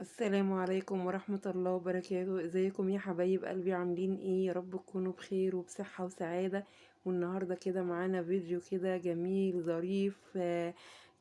السلام عليكم ورحمة الله وبركاته. ازيكم يا حبايب قلبي؟ عاملين ايه؟ يا رب تكونوا بخير وبصحة وسعادة. والنهاردة كده معانا فيديو كده جميل ظريف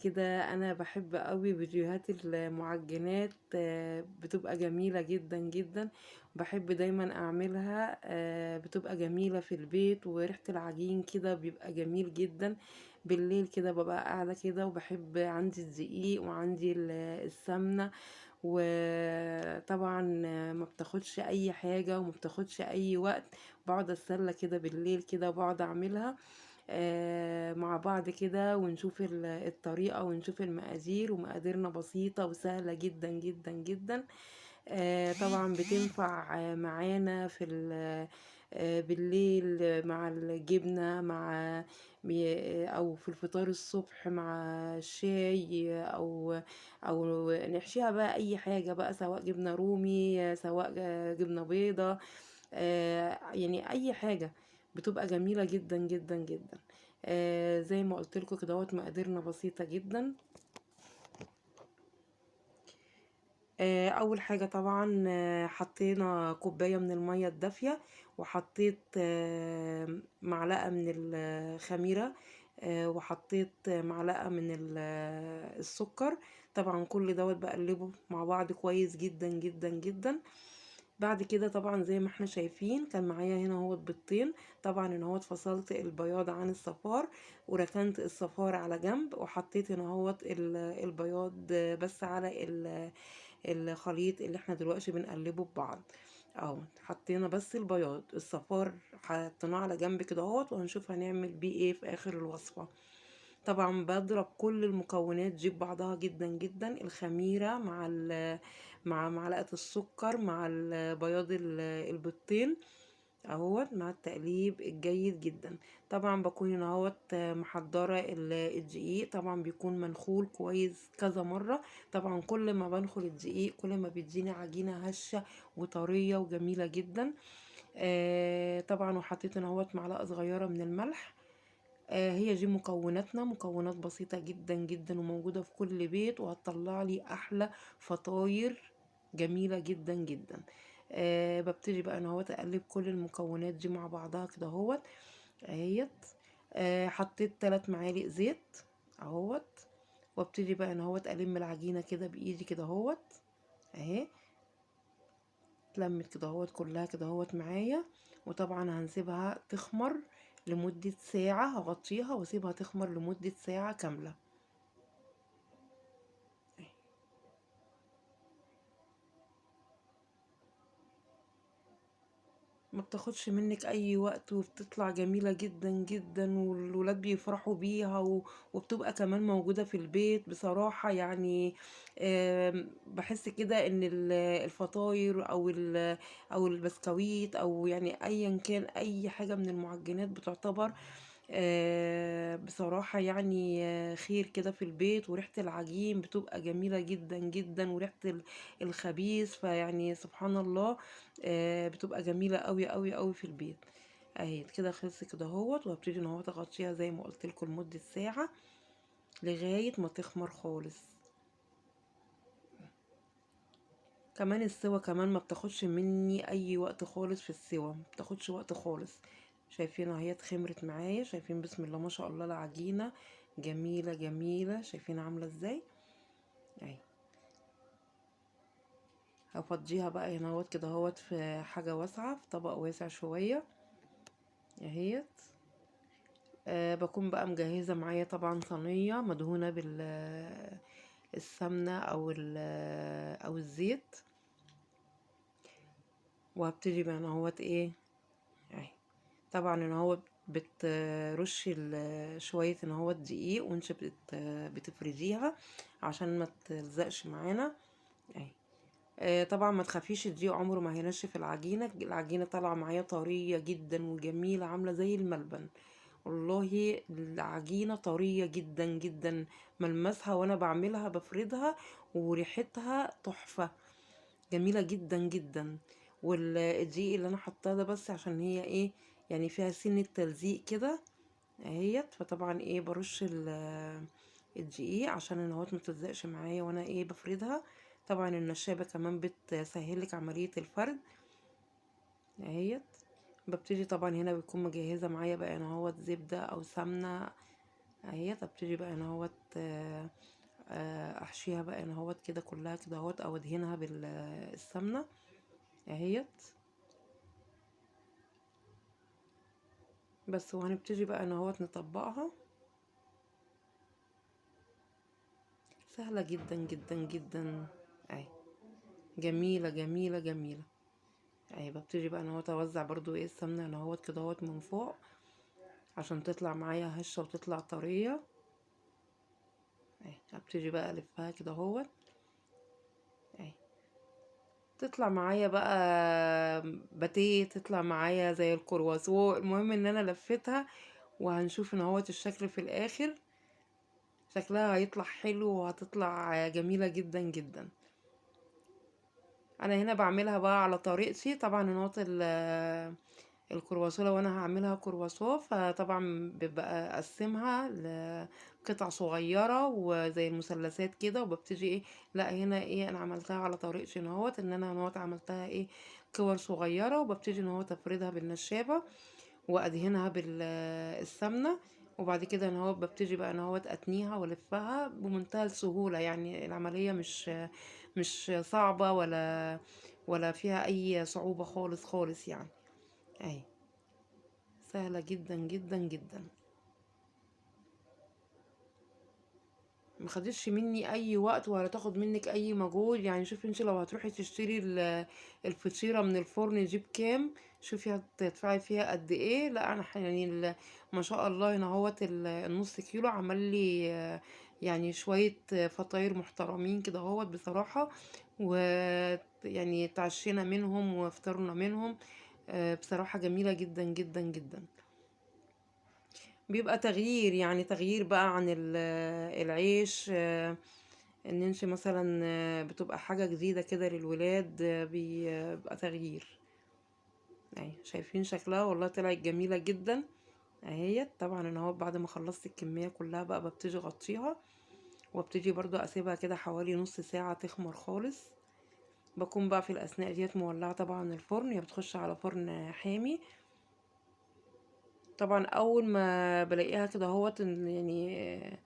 كده. انا بحب قوي فيديوهات المعجنات، بتبقى جميلة جدا جدا. بحب دايما اعملها، بتبقى جميلة في البيت، وريحة العجين كده بيبقى جميل جدا. بالليل كده ببقى قاعدة كده، وبحب عندي الدقيق وعندي السمنة. وطبعا ما بتاخدش اي حاجة وما بتاخدش اي وقت. بقعد اتسلى كده بالليل كده، بقعد اعملها مع بعض كده، ونشوف الطريقة ونشوف المقادير. ومقاديرنا بسيطة وسهلة جدا جدا جدا. طبعا بتنفع معانا في بالليل، مع الجبنة، مع او في الفطار الصبح مع الشاي، او نحشيها بقى اي حاجة بقى، سواء جبنة رومي، سواء جبنة بيضة، يعني اي حاجة. بتبقى جميلة جدا جدا جدا. زي ما قلت لكم كده، مقاديرنا بسيطة جدا. اول حاجة طبعا حطينا كوباية من المية الدافية، وحطيت معلقة من الخميرة، وحطيت معلقة من السكر. طبعا كل دوت بقلبه مع بعض كويس جدا جدا جدا. بعد كده طبعا زي ما احنا شايفين، كان معايا هنا هو بيضتين. طبعا هنا هو فصلت البياض عن الصفار، وركنت الصفار على جنب، وحطيت هنا هو البياض بس على الخليط اللي احنا دلوقتي بنقلبه ببعض. اهو حطينا بس البياض، الصفار حطيناه على جنب كده اهوت، وهنشوف هنعمل بيه ايه في اخر الوصفة. طبعا بضرب كل المكونات دي ببعضها جدا جدا، الخميرة مع معلقة السكر مع بياض البيضتين اهوت، مع التقليب الجيد جدا. طبعا بكون هنا اهوت محضرة الدقيق. طبعا بيكون منخول كويس كذا مرة. طبعا كل ما بنخل الدقيق كل ما بيديني عجينة هشة وطرية وجميلة جدا. طبعا وحطيت هنا اهوت معلقة صغيرة من الملح. هي دي مكوناتنا، مكونات بسيطة جدا جدا، وموجودة في كل بيت، وهتطلع لي احلى فطاير جميلة جدا جدا. ببتدي بقى انا اهوت اقلب كل المكونات دي مع بعضها كده اهوت اهيت. حطيت 3 معالق زيت اهوت، وابتدي بقى انا اهوت الم العجينة كده بايدي كده اهوت اهي. اتلمت كده اهوت كلها كده اهوت معايا. وطبعا هنسيبها تخمر لمدة ساعة، هغطيها واسيبها تخمر لمدة ساعة كاملة. ما بتاخدش منك اي وقت، وبتطلع جميلة جدا جدا، والولاد بيفرحوا بيها وبتبقى كمان موجودة في البيت بصراحة يعني. بحس كده ان الفطاير او البسكويت، او يعني ايا كان اي حاجة من المعجنات، بتعتبر بصراحة يعني خير كده في البيت. وريحة العجين بتبقى جميلة جدا جدا، وريحة الخبيز، فيعني سبحان الله بتبقى جميلة قوي قوي قوي في البيت. اهي كده خلصت كده اهوت، وهبتدي ان هو اغطيها زي ما قلت لكم لمدة ساعة لغاية ما تخمر خالص. كمان السوا كمان ما بتاخدش مني اي وقت خالص، في السوا ما بتاخدش وقت خالص. شايفين اهي اتخمرت معايا، شايفين بسم الله ما شاء الله العجينة جميلة جميلة، شايفين عاملة ازاي اهي. هفضيها بقى هنا اهوت كده اهوت في حاجة واسعة، في طبق واسع شوية اهيت. بكون بقى مجهزة معايا طبعا صينية مدهونة بالسمنة او الزيت. وهبتدي بقى انا اهوت ايه اهي. طبعا ان هو بترش شوية ان هو الدقيق، وانت بتفرديها عشان ما تلزقش معانا اهي. طبعا ما تخافيش، الدقيق عمره ما هينشف العجينة. العجينة طالعة معايا طرية جدا وجميلة، عاملة زي الملبن. والله العجينة طرية جدا جدا، ملمسها وانا بعملها بفردها، وريحتها تحفة جميلة جدا جدا. والدقيق اللي انا حطاه ده بس عشان هي ايه، يعني فيها سن تلزيق كده اهيت. فطبعا ايه برش الدقيق عشان النهوات ما تلزقش معايا وانا ايه بفردها. طبعا النشابة كمان بتسهلك عملية الفرد اهيت. ببتدي طبعا هنا بيكون مجهزة معايا بقى انا هوت زبدة او سمنة اهيت. ابتدي بقى انا هوت احشيها بقى انا هوت كده كلها كده هوت، او ادهنها بالسمنة اهيت. بس وهنبتدي بقى انا هوت نطبقها. سهلة جدا جدا جدا اهي. جميلة جميلة جميلة اهي. ببتدي بقى انا هوت اوزع برضو ايه السمنة انا هوت كده هوت من فوق عشان تطلع معايا هشة وتطلع طرية اهي. هبتدي بقى الفها كده هوت اهي. تطلع معايا بقى باتيه، تطلع معايا زي الكرواسون. المهم ان انا لفتها، وهنشوف ان هوت الشكل في الاخر شكلها هيطلع حلو وهتطلع جميلة جدا جدا. انا هنا بعملها بقى على طريقتي طبعا. نقط الكرواسون لو انا هعملها كرواسون فطبعا ببقى اقسمها لقطع صغيره وزي المثلثات كده، وببتدي ايه لا هنا ايه انا عملتها على طريقتي نهوت ان انا نهوت عملتها ايه كور صغيره، وببتدي نهوت افردها بالنشابه وادهنها بالسمنه. وبعد كده نهوت ببتدي بقى نهوت اتنيها والفها بمنتهى السهوله. يعني العمليه مش صعبه ولا فيها اي صعوبه خالص خالص يعني اهي. سهلة جدا جدا جدا. ما خدتش مني اي وقت ولا تاخد منك اي مجهود. يعني شوفي انت لو هتروحي تشتري الفطيرة من الفرن جيب كام، شوفي هتدفعي فيها قد ايه. لا انا يعني ما شاء الله هنا هوت النص كيلو عمل لي يعني شوية فطاير محترمين كده هوت بصراحة. ويعني تعشينا منهم وفطرنا منهم. بصراحة جميلة جدا جدا جدا. بيبقى تغيير، يعني تغيير بقى عن العيش. ان انت مثلا بتبقى حاجة جديدة كده للولاد. بيبقى تغيير اهي. شايفين شكلها والله طلعت جميلة جدا اهيت. طبعا انا اهو بعد ما خلصت الكمية كلها بقى ببتدي اغطيها، وابتدي برضو اسيبها كده حوالي نص ساعة تخمر خالص. بكون بقى في الاثناء ديت مولعة طبعا الفرن، هي بتخش على فرن حامي. طبعا اول ما بلاقيها كده اهوت يعني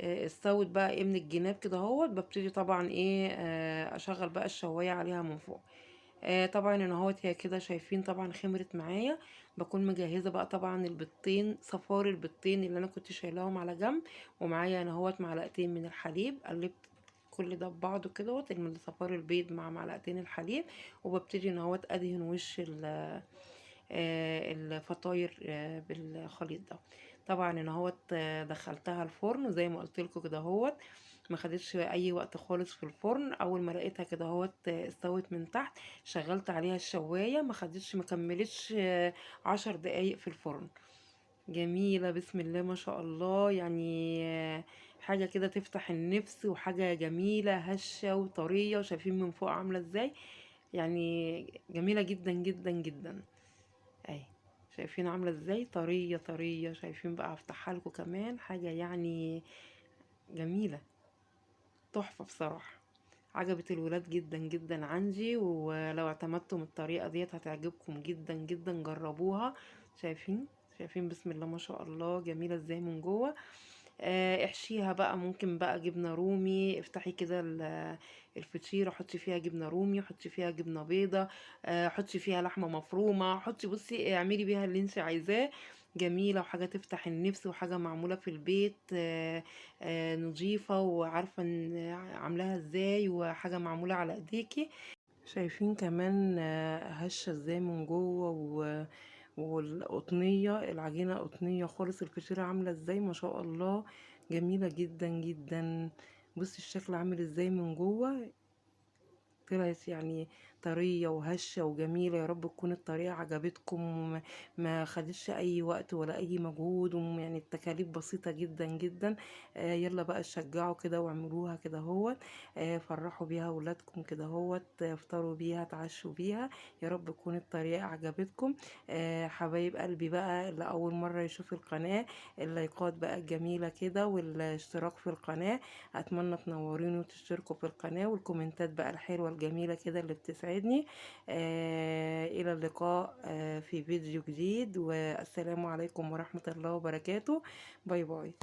استوت بقى ايه من الجناب كده اهوت، ببتدي طبعا ايه اشغل بقى الشوايه عليها من فوق. طبعا انا اهوت هي كده شايفين طبعا خمرت معايا. بكون مجهزه بقى طبعا البيضتين، صفار البيضتين اللي انا كنت شايلاهم على جنب، ومعايا انا اهوت معلقتين من الحليب. قلبت كل ده ببعضه كده من صفار البيض مع معلقتين الحليب، وببتدي ان اهوت ادهن وش الفطاير بالخليط ده. طبعا انا اهوت دخلتها الفرن زي ما قلت لكم كده اهوت. ما خدتش اي وقت خالص في الفرن. اول ما لقيتها كده اهوت استوت من تحت، شغلت عليها الشوايه. ما كملتش 10 دقايق في الفرن. جميله بسم الله ما شاء الله. يعني حاجه كده تفتح النفس، وحاجه جميله هشه وطريه، وشايفين من فوق عامله ازاي. يعني جميله جدا جدا جدا اهي. شايفين عامله ازاي طريه طريه. شايفين بقى هفتحها لكم كمان حاجه يعني جميله تحفه بصراحه. عجبت الولاد جدا جدا عندي، ولو اعتمدتم الطريقه ديت هتعجبكم جدا جدا. جربوها. شايفين شايفين بسم الله ما شاء الله جميله ازاي من جوه. احشيها بقى ممكن بقى جبنة رومي. افتحي كده الفطيرة، حطي فيها جبنة رومي، حطي فيها جبنة بيضة، حطي فيها لحمة مفرومة، حطي بصي اعملي بيها اللي انت عايزاه. جميلة وحاجة تفتح النفس، وحاجة معمولة في البيت نظيفة وعارفة عاملاها ازاي، وحاجة معمولة على ايديكي. شايفين كمان هشة ازاي من جوه والقطنية العجينة قطنية خالص. الفطيرة عاملة ازاي ما شاء الله جميلة جدا جدا. بصي الشكل عامل ازاي من جوه. طلعت يعني طرية وهشة وجميلة. يا رب تكون الطريقة عجبتكم ما خدتش أي وقت ولا أي مجهود، يعني التكاليف بسيطة جدا جدا. يلا بقى شجعوا كده واعملوها كده هوت. فرحوا بيها ولادكم كده هوت، افطروا بيها، تعشوا بيها. يا رب تكون الطريقة عجبتكم. حبايب قلبي بقى اللي أول مرة يشوف القناة، اللايكات بقى الجميلة كده والاشتراك في القناة. أتمنى تنوروني وتشتركوا في القناة، والكومنتات بقى الحلوة الجميلة كده اللي بتسعدني. إلى اللقاء في فيديو جديد، والسلام عليكم ورحمة الله وبركاته. باي باي.